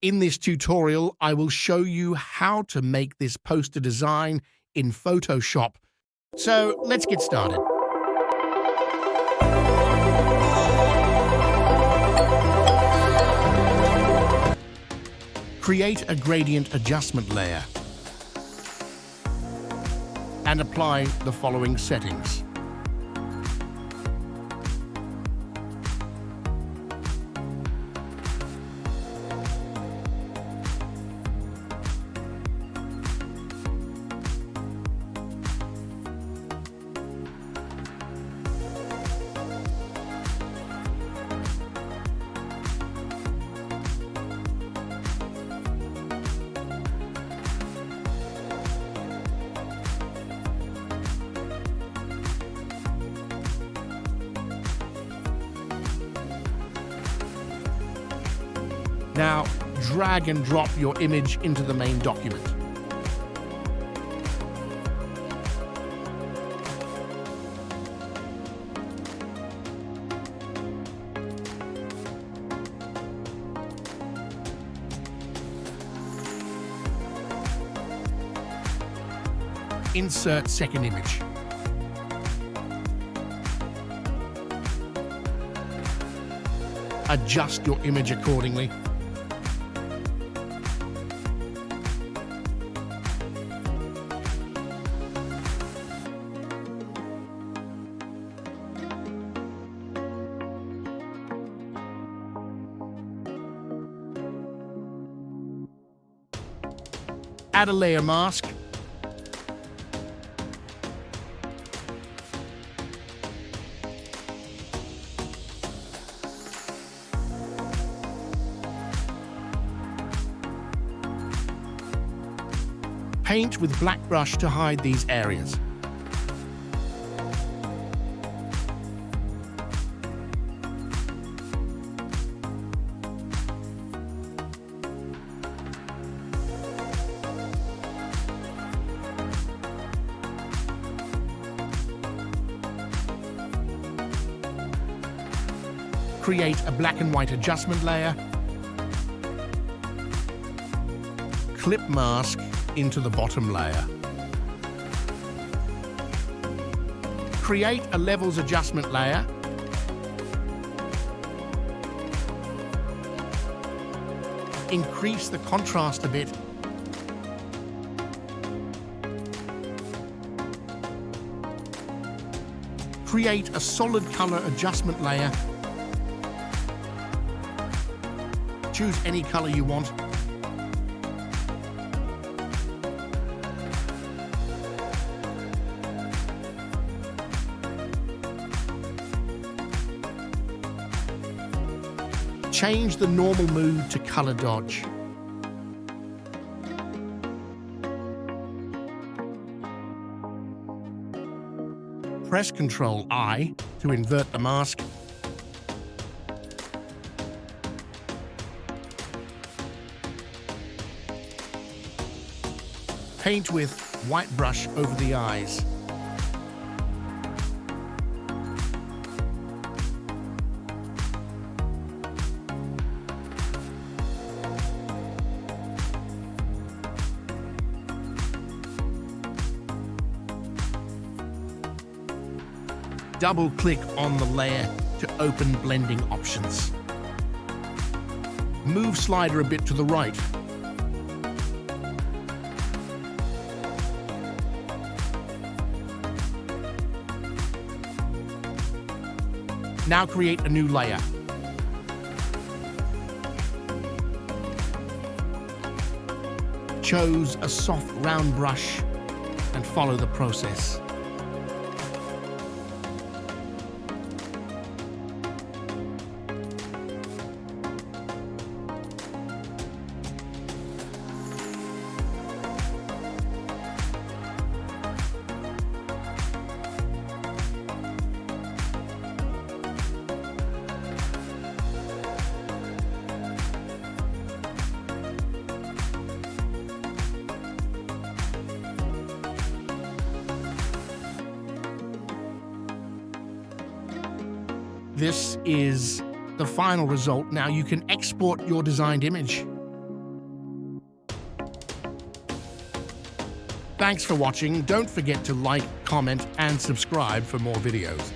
In this tutorial, I will show you how to make this poster design in Photoshop. So let's get started. Create a gradient adjustment layer and apply the following settings. Now, drag and drop your image into the main document. Insert second image. Adjust your image accordingly. Add a layer mask. Paint with black brush to hide these areas. Create a black and white adjustment layer. Clip mask into the bottom layer. Create a levels adjustment layer. Increase the contrast a bit. Create a solid color adjustment layer. Choose any color you want. Change the normal mode to color dodge. Press Ctrl-I to invert the mask. Paint with white brush over the eyes. Double-click on the layer to open blending options. Move slider a bit to the right. Now create a new layer. Choose a soft round brush and follow the process. This is the final result. Now you can export your designed image. Thanks for watching. Don't forget to like, comment, and subscribe for more videos.